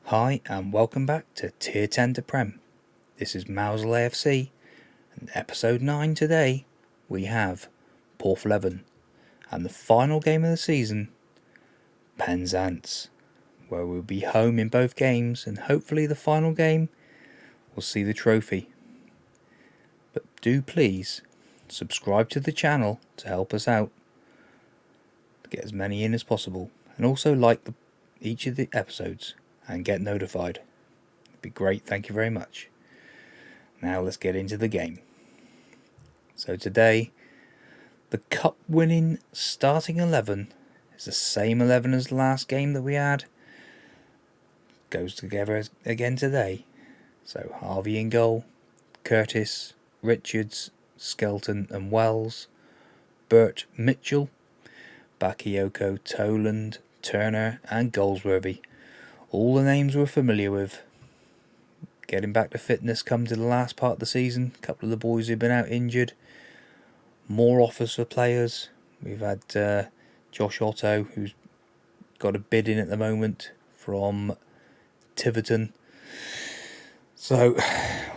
Hi and welcome back to Tier 10 to Prem. This is Mousehole AFC and episode 9 today we have Porthleven and the final game of the season, Penzance, where we'll be home in both games and hopefully the final game will see the trophy. But do please subscribe to the channel to help us out to get as many in as possible, and also like each of the episodes and get notified. It'd be great, thank you very much. Now let's get into the game. So today, the cup winning starting 11 is the same 11 as the last game that we had. Goes together again today. So Harvey in goal, Curtis, Richards, Skelton and Wells, Burt, Mitchell, Bakayoko, Toland, Turner and Goldsworthy. All the names we're familiar with. Getting back to fitness come to the last part of the season. A couple of the boys who've been out injured. More offers for players. We've had Josh Otto, who's got a bid in at the moment from Tiverton. So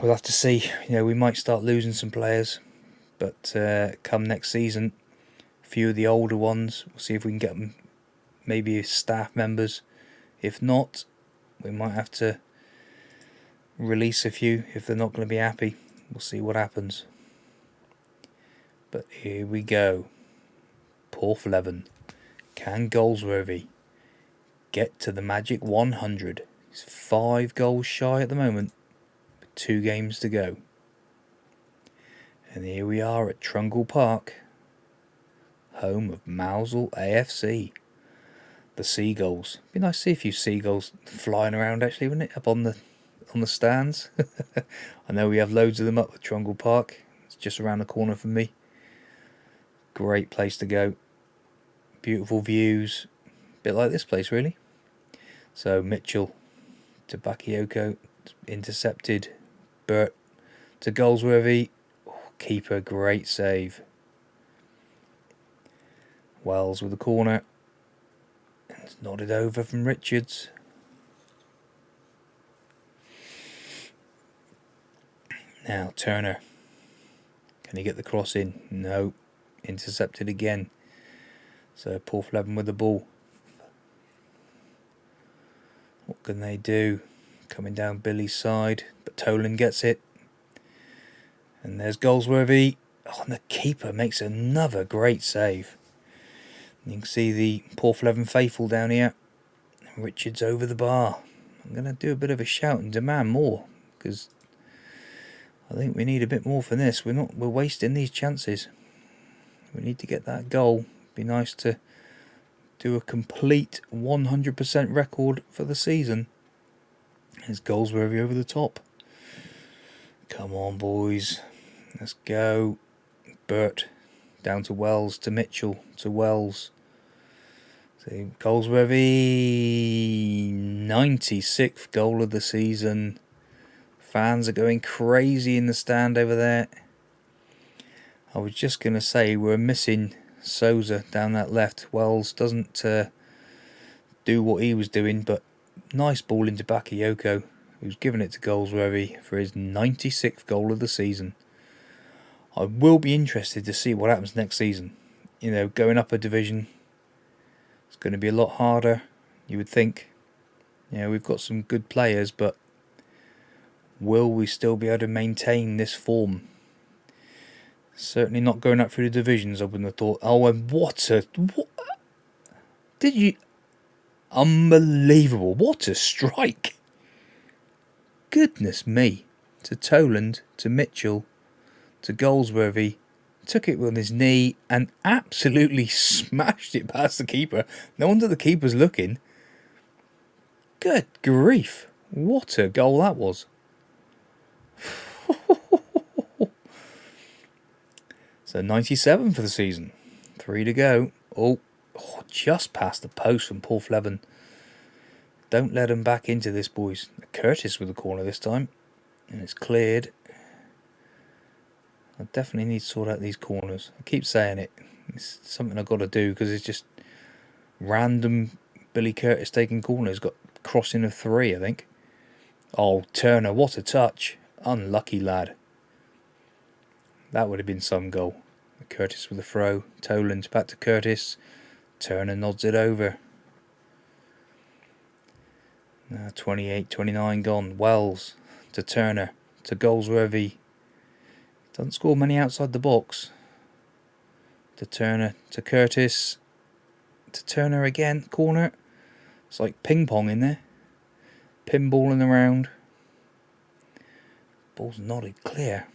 we'll have to see. We might start losing some players, but come next season, a few of the older ones, we'll see if we can get them maybe as staff members. If not, we might have to release a few if they're not going to be happy. We'll see what happens. But here we go. Porthleven. Can Goldsworthy get to the magic 100? He's 5 goals shy at the moment, with 2 games to go. And here we are at Trungle Parc, home of Mousehole AFC. The Seagulls. Be nice to see a few seagulls flying around actually, wouldn't it? Up on the stands. I know we have loads of them up at Trungle Parc. It's just around the corner from me. Great place to go. Beautiful views. Bit like this place really. So Mitchell to Bakayoko, intercepted. Burt to Goldsworthy. Keeper, great save. Wells with the corner. It's nodded over from Richards. Now Turner. Can he get the cross in? No. Intercepted again. So Porthleven with the ball. What can they do? Coming down Billy's side. But Toland gets it. And there's Goldsworthy. Oh, and the keeper makes another great save. You can see the Porthleven faithful down here. Richards over the bar. I'm going to do a bit of a shout and demand more, because I think we need a bit more for this. We're wasting these chances. We need to get that goal. Be nice to do a complete 100% record for the season. There's Goldsworthy over the top. Come on, boys. Let's go. Burt down to Wells, to Mitchell, to Wells. See, Goldsworthy, 96th goal of the season. Fans are going crazy in the stand over there. I was just going to say we're missing Souza down that left. Wells doesn't do what he was doing, but nice ball into Bakayoko, who's given it to Goldsworthy for his 96th goal of the season. I will be interested to see what happens next season. Going up a division, it's going to be a lot harder, you would think. We've got some good players, but will we still be able to maintain this form? Certainly not going up through the divisions, I wouldn't have thought. Oh, and what did you... Unbelievable. What a strike. Goodness me. To Toland, to Mitchell, to Goldsworthy. Took it on his knee and absolutely smashed it past the keeper. No wonder the keeper's looking. Good grief. What a goal that was. So 97 for the season. 3 to go. Oh, just past the post from Porthleven. Don't let them back into this, boys. Curtis with the corner this time. And it's cleared. I definitely need to sort out these corners. I keep saying it. It's something I've got to do, because it's just random Billy Curtis taking corners. Got crossing of 3, I think. Oh, Turner, what a touch. Unlucky lad. That would have been some goal. Curtis with a throw. Toland back to Curtis. Turner nods it over. Now 28-29 gone. Wells to Turner. To Goldsworthy. Doesn't score many outside the box. To Turner. To Curtis. To Turner again. Corner. It's like ping pong in there. Pinballing around. Ball's nodded clear.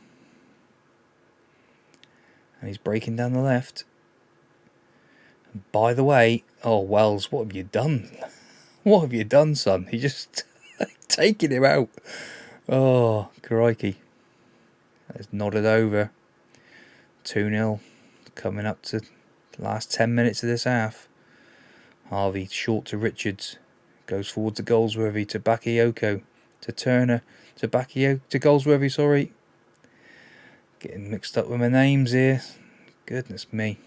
And he's breaking down the left. And by the way, oh Wells, what have you done? What have you done, son? He just taking him out. Oh, crikey. It's nodded over. 2-0. Coming up to the last 10 minutes of this half. Harvey short to Richards. Goes forward to Goldsworthy, to Bakayoko. To Turner. To Bakayoko. To Goldsworthy, sorry. Getting mixed up with my names here. Goodness me.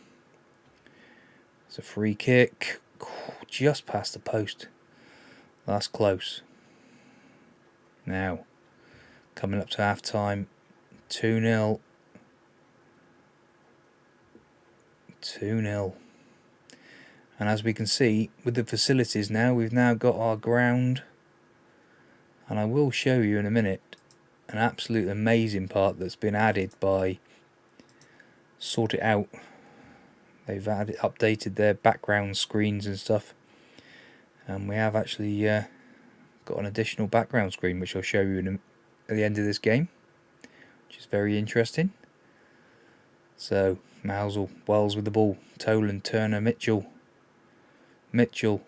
It's a free kick. Just past the post. That's close. Now, coming up to half time. 2-0. 2-0. And as we can see, with the facilities now, we've now got our ground. And I will show you in a minute an absolute amazing part that's been added by Sort It Out. They've updated their background screens and stuff. And we have actually got an additional background screen, which I'll show you at the end of this game, which is very interesting. So, Mousehole, Wells with the ball. Toland, Turner, Mitchell. Mitchell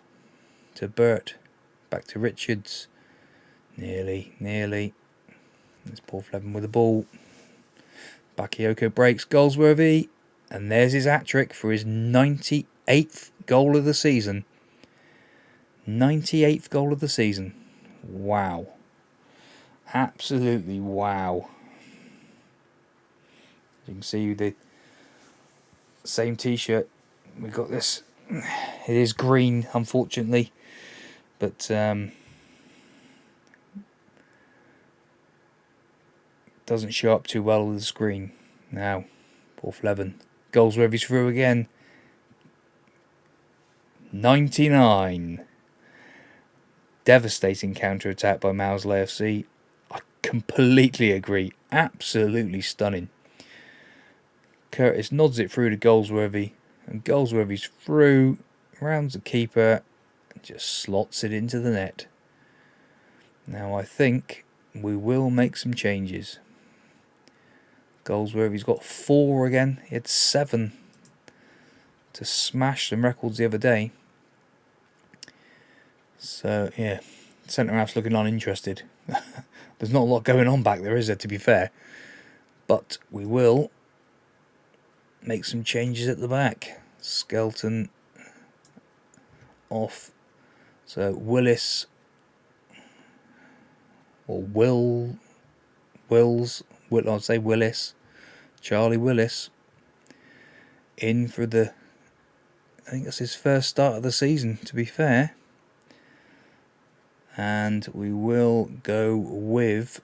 to Burt. Back to Richards. Nearly. There's Porthleven with the ball. Bakayoko breaks. Goldsworthy. And there's his hat-trick for his 98th goal of the season. 98th goal of the season. Wow. Absolutely wow. You can see the same t-shirt. We've got this. It is green, unfortunately. But doesn't show up too well on the screen. Now, Porthleven. Goldsworthy's through again. 99. Devastating counter-attack by Mousehole AFC. I completely agree. Absolutely stunning. Curtis nods it through to Goldsworthy. And Goldsworthy's through. Rounds the keeper. And just slots it into the net. Now I think we will make some changes. Goldsworthy's got 4 again. He had 7 to smash some records the other day. So, yeah, centre-half's looking uninterested. There's not a lot going on back there, is there, to be fair? But we will make some changes at the back. Skelton off. So, Willis, or I'd say Willis. Charlie Willis in for the, I think that's his first start of the season, to be fair. And we will go with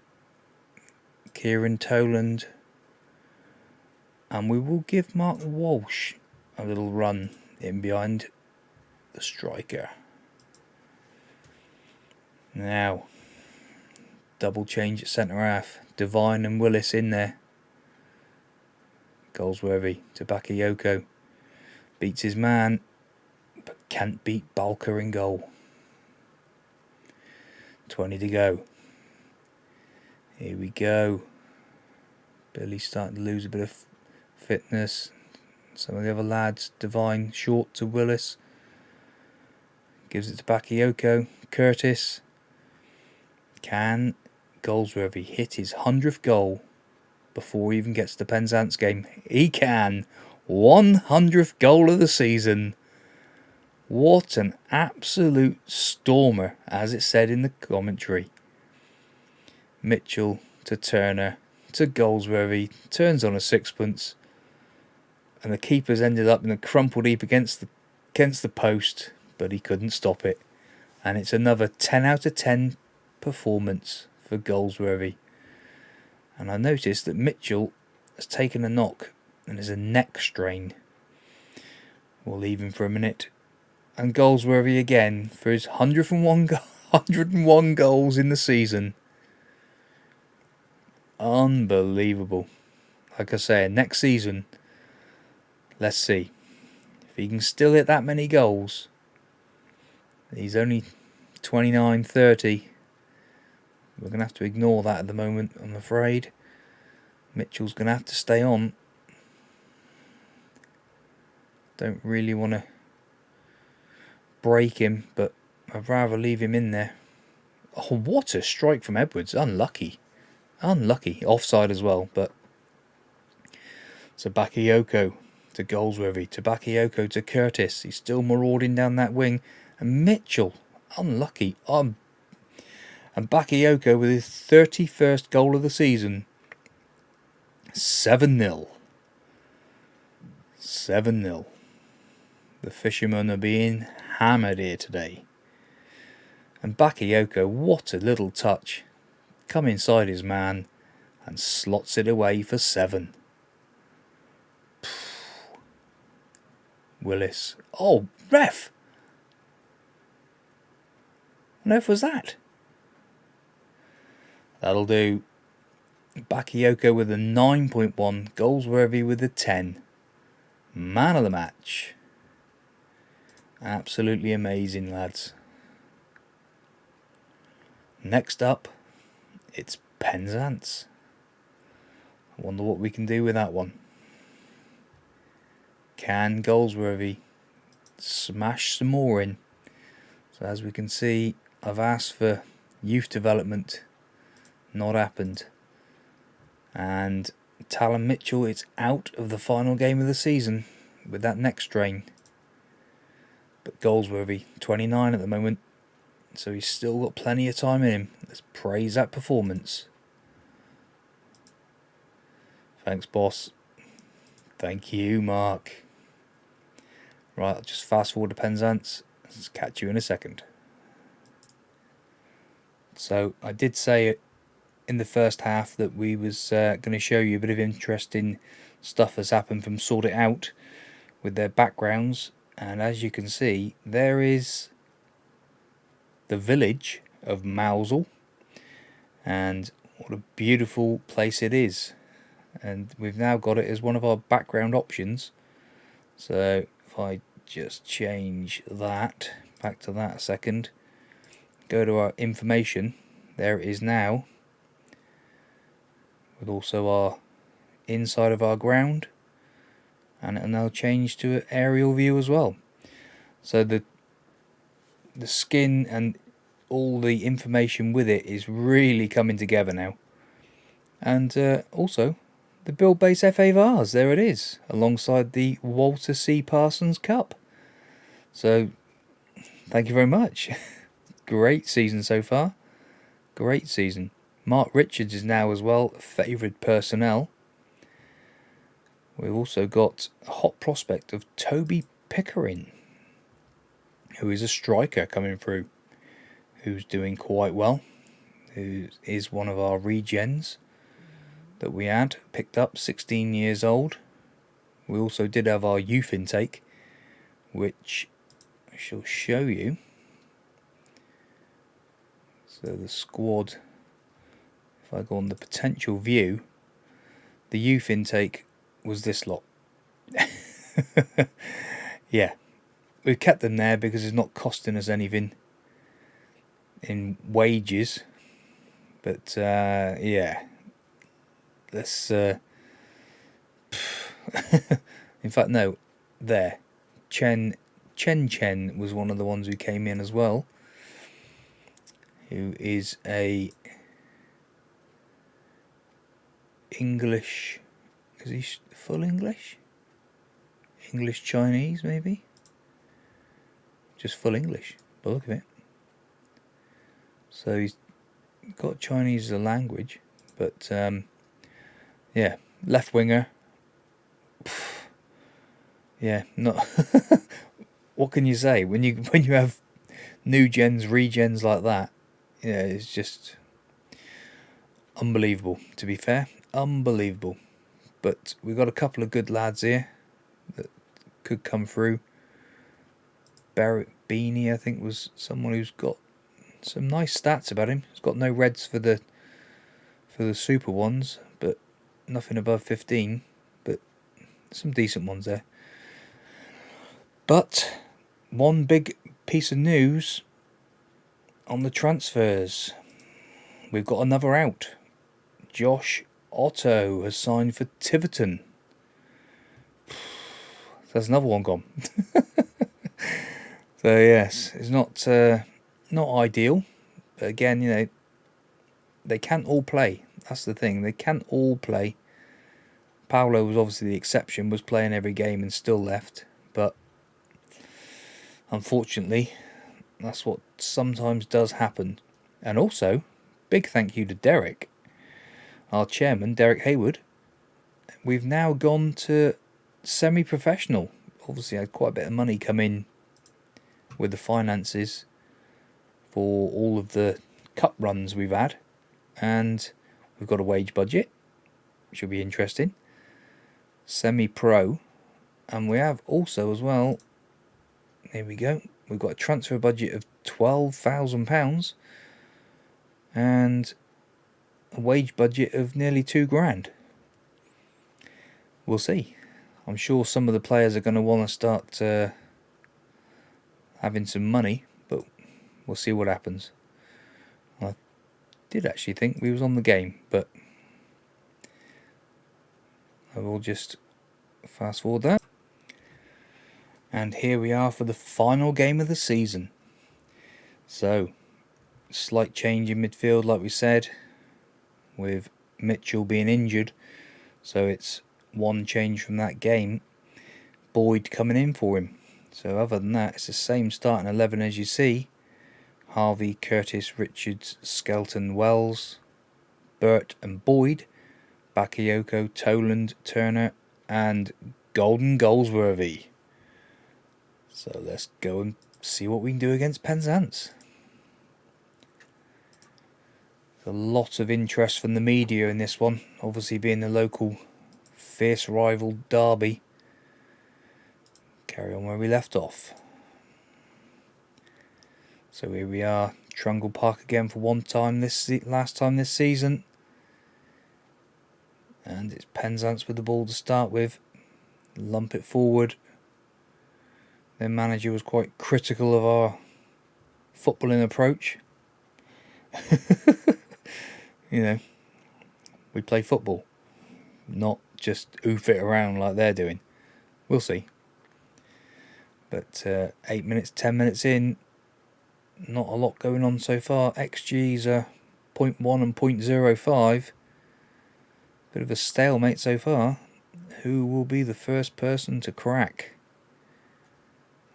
Kieran Toland. And we will give Mark Walsh a little run in behind the striker. Now, double change at centre-half. Devine and Willis in there. Goldsworthy to Bakayoko. Beats his man, but can't beat Balker in goal. 20 to go. Here we go. Billy's starting to lose a bit of fitness. Some of the other lads. Devine short to Willis. Gives it to Bakayoko. Curtis. Can Goldsworthy hit his 100th goal before he even gets to the Penzance game? He can. 100th goal of the season. What an absolute stormer, as it said in the commentary. Mitchell to Turner to Goldsworthy. Turns on a sixpence. And the keeper's ended up in a crumpled heap against the post, but he couldn't stop it. And it's another 10 out of 10 performance for Goldsworthy. And I noticed that Mitchell has taken a knock and is a neck strain. We'll leave him for a minute. And Goldsworthy again for his 101 goals in the season. Unbelievable. Like I say, next season, let's see. If he can still hit that many goals, he's only 29, 30. We're going to have to ignore that at the moment, I'm afraid. Mitchell's going to have to stay on. Don't really want to break him, but I'd rather leave him in there. Oh, what a strike from Edwards. Unlucky. Offside as well, but to Bakayoko, to Goldsworthy, to Bakayoko, to Curtis. He's still marauding down that wing. And Mitchell, unlucky. And Bakayoko with his 31st goal of the season. 7-0. 7-0. The fishermen are being hammered here today. And Bakayoko, what a little touch. Come inside his man and slots it away for 7. Willis. Oh, ref! What on earth was that? That'll do. Bakayoko with a 9.1. Goldsworthy with a 10. Man of the match. Absolutely amazing, lads. Next up, it's Penzance. I wonder what we can do with that one. Can Goldsworthy smash some more in? So as we can see, I've asked for youth development. Not happened. And Talon Mitchell, it's out of the final game of the season with that neck strain. But Goldsworthy, 29 at the moment. So he's still got plenty of time in him. Let's praise that performance. Thanks, boss. Thank you, Mark. Right, I'll just fast forward to Penzance. Let's catch you in a second. So I did say in the first half that we was going to show you a bit of interesting stuff that's happened from Sort It Out with their backgrounds. And as you can see, there is the village of Mousehole. And what a beautiful place it is. And we've now got it as one of our background options. So if I just change that, back to that a second, go to our information, there it is now, with also our inside of our ground, and it'll now change to an aerial view as well. So the skin and all the information with it is really coming together now. And also the Build Base FA Vars, there it is, alongside the Walter C. Parsons Cup. So, thank you very much. Great season so far. Great season. Mark Richards is now as well favoured personnel. We've also got a hot prospect of Toby Pickering, who is a striker coming through, who's doing quite well, who is one of our regens that we had picked up, 16 years old. We also did have our youth intake, which I shall show you. So the squad, if I go on the potential view, the youth intake was this lot. Yeah, we've kept them there because it's not costing us anything in wages, but yeah, let's in fact no, there Chen was one of the ones who came in as well, who is a English, is he full English Chinese maybe, just full English by the look of it. So he's got Chinese as a language, but yeah, left winger. Yeah, not. What can you say when you have new gens, regens like that. Yeah, it's just unbelievable, to be fair. Unbelievable. But we've got a couple of good lads here that could come through. Barrett Beanie, I think, was someone who's got some nice stats about him. He's got no reds for the super ones, but nothing above 15. But some decent ones there. But one big piece of news on the transfers. We've got another out. Josh Otto has signed for Tiverton. There's another one gone. So yes, it's not ideal. But again, you know, they can't all play. That's the thing. They can't all play. Paolo was obviously the exception, was playing every game and still left. But unfortunately, that's what sometimes does happen. And also, big thank you to Derek, our chairman, Derek Hayward. We've now gone to semi-professional. Obviously, had quite a bit of money come in with the finances for all of the cup runs we've had, and we've got a wage budget, which will be interesting. Semi-pro, and we have also as well. Here we go. We've got a transfer budget of £12,000 and a wage budget of nearly £2,000. We'll see. I'm sure some of the players are going to want to start having some money, but we'll see what happens. I did actually think we was on the game, but I will just fast forward that. And here we are for the final game of the season. So, slight change in midfield, like we said, with Mitchell being injured. So it's one change from that game. Boyd coming in for him. So other than that, it's the same starting 11 as you see. Harvey, Curtis, Richards, Skelton, Wells, Burt and Boyd, Bakayoko, Toland, Turner and Golden Goldsworthy. So let's go and see what we can do against Penzance. A lot of interest from the media in this one, obviously being the local fierce rival derby. Carry on where we left off. So here we are, Trungle Parc again for last time this season. And it's Penzance with the ball to start with. Lump it forward. Their manager was quite critical of our footballing approach. You know, we play football, not just oof it around like they're doing. We'll see. But 8 minutes, 10 minutes in, not a lot going on so far. XG's are 0.1 and 0.05. Bit of a stalemate so far. Who will be the first person to crack?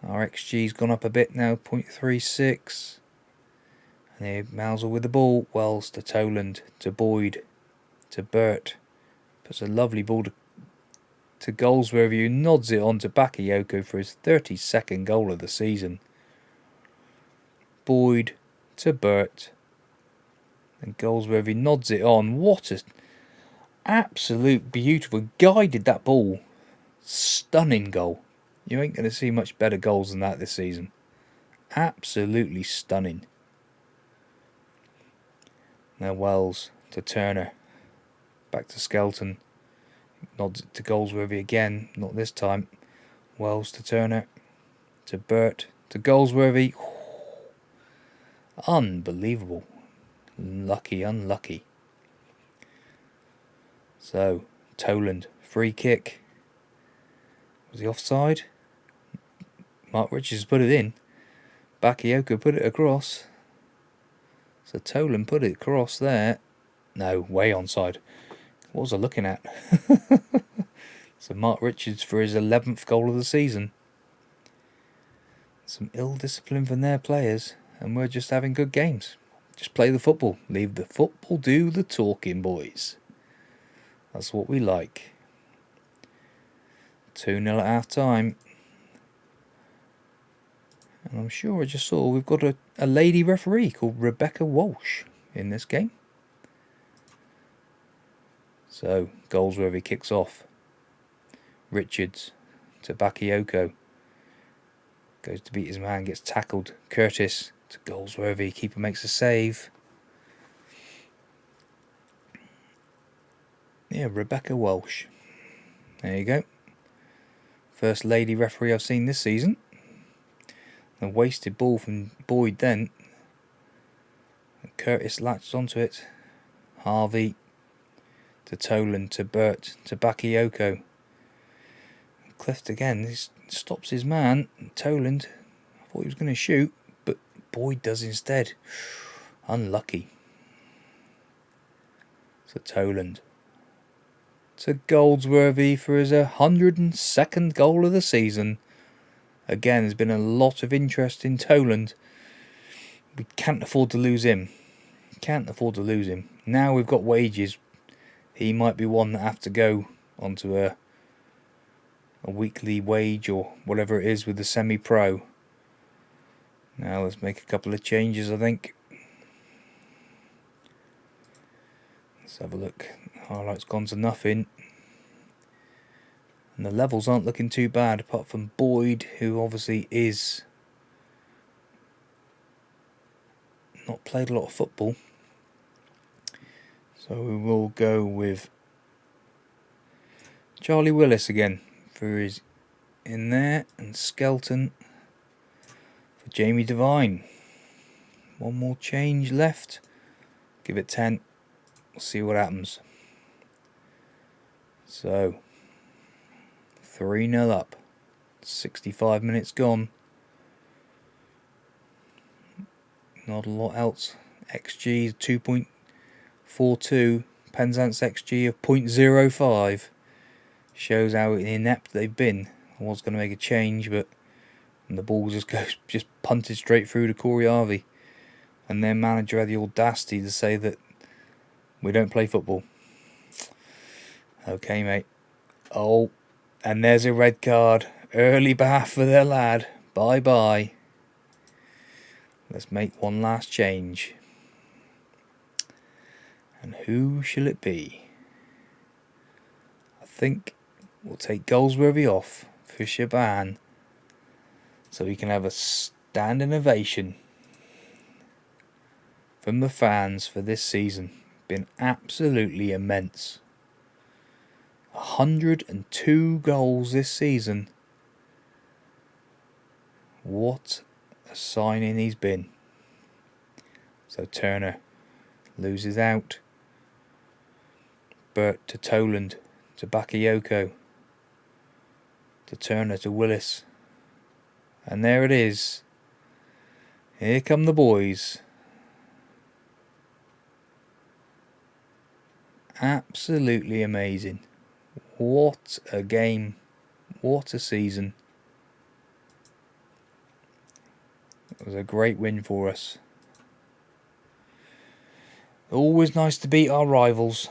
Our XG's gone up a bit now, 0.36. And here Mousehole with the ball. Wells to Toland, to Boyd, to Burt. Puts a lovely ball to Goldsworthy, who nods it on to Bakayoko for his 32nd goal of the season. Boyd to Burt. And Goldsworthy nods it on. What an absolute beautiful, guided that ball. Stunning goal. You ain't going to see much better goals than that this season. Absolutely stunning. Now Wells to Turner. Back to Skelton. Nods it to Goldsworthy again. Not this time. Wells to Turner. To Burt. To Goldsworthy. Unbelievable. Lucky, unlucky. So, Toland. Free kick. Was he offside? Mark Richards put it in. Bakayoko put it across. So Toland put it across there. No, way onside. What was I looking at? So Mark Richards for his 11th goal of the season. Some ill discipline from their players, and we're just having good games. Just play the football. Leave the football do the talking, boys. That's what we like. 2-0 at half time. And I'm sure I just saw we've got a lady referee called Rebecca Walsh in this game. So, Goldsworthy kicks off. Richards to Bakayoko. Goes to beat his man, gets tackled. Curtis to Goldsworthy. Keeper makes a save. Yeah, Rebecca Walsh. There you go. First lady referee I've seen this season. A wasted ball from Boyd then. And Curtis latched onto it. Harvey to Toland to Burt to Bakayoko. Clift again, he stops his man. Toland, I thought he was going to shoot, but Boyd does instead. Unlucky. So Toland to Goldsworthy for his 102nd goal of the season. Again, there's been a lot of interest in Toland. We can't afford to lose him. Can't afford to lose him. Now we've got wages. He might be one that have to go onto a weekly wage or whatever it is with the semi-pro. Now let's make a couple of changes, I think. Let's have a look. Highlights gone to nothing. And the levels aren't looking too bad, apart from Boyd, who obviously is not played a lot of football. So we will go with Charlie Willis again for his in there, and Skelton for Jamie Devine. One more change left. Give it 10. We'll see what happens. So 3-0 up. 65 minutes gone. Not a lot else. XG is 2.42. Penzance XG of 0.05. Shows how inept they've been. I was going to make a change, but the ball just punted straight through to Corey Harvey. And their manager had the audacity to say that we don't play football. Okay, mate. Oh, and there's a red card. Early bath for their lad. Bye-bye. Let's make one last change. And who shall it be? I think we'll take Goldsworthy off for Shaban, so we can have a standing ovation from the fans for this season. Been absolutely immense. 102 goals this season. What a signing he's been. So Turner loses out. Burt to Toland to Bakayoko to Turner to Willis. And there it is. Here come the boys. Absolutely amazing. What a game. What a season. It was a great win for us. Always nice to beat our rivals.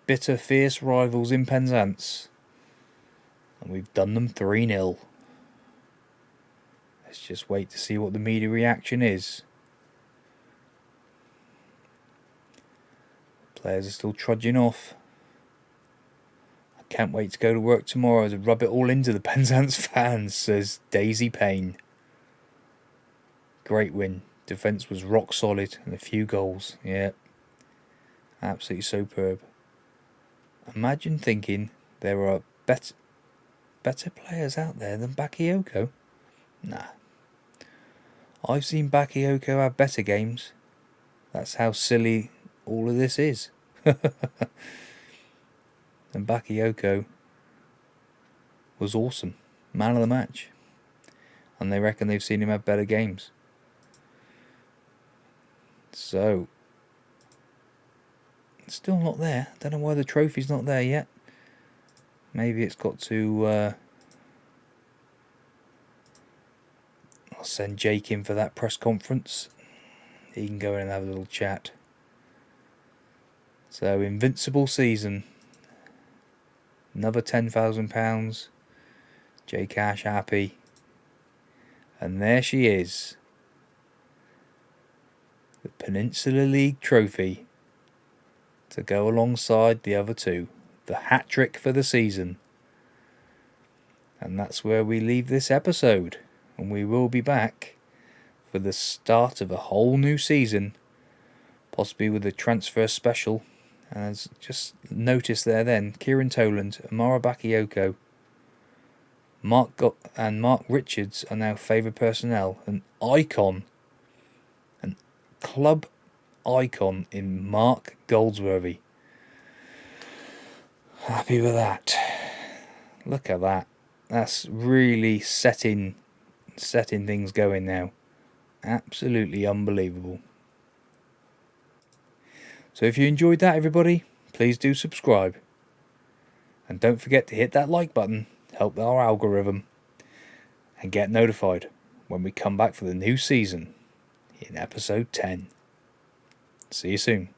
Bitter, fierce rivals in Penzance. And we've done them 3-0. Let's just wait to see what the media reaction is. Players are still trudging off. I can't wait to go to work tomorrow to rub it all into the Penzance fans, says Daisy Payne. Great win. Defence was rock solid and a few goals. Yeah. Absolutely superb. Imagine thinking there are better players out there than Bakayoko. Nah. I've seen Bakayoko have better games. That's how silly all of this is. And Bakayoko was awesome. Man of the match. And they reckon they've seen him have better games. So, it's still not there. Don't know why the trophy's not there yet. Maybe it's got to... I'll send Jake in for that press conference. He can go in and have a little chat. So, invincible season. Another £10,000. J Cash happy. And there she is. The Peninsula League trophy to go alongside the other two. The hat-trick for the season. And that's where we leave this episode. And we will be back for the start of a whole new season. Possibly with a transfer special. And as just noticed there then, Kieran Toland, Amara Bakayoko, Mark Richards are now favoured personnel. An icon. An club icon in Mark Goldsworthy. Happy with that. Look at that. That's really setting things going now. Absolutely unbelievable. So if you enjoyed that, everybody, please do subscribe. And don't forget to hit that like button, help our algorithm, and get notified when we come back for the new season in episode 10. See you soon.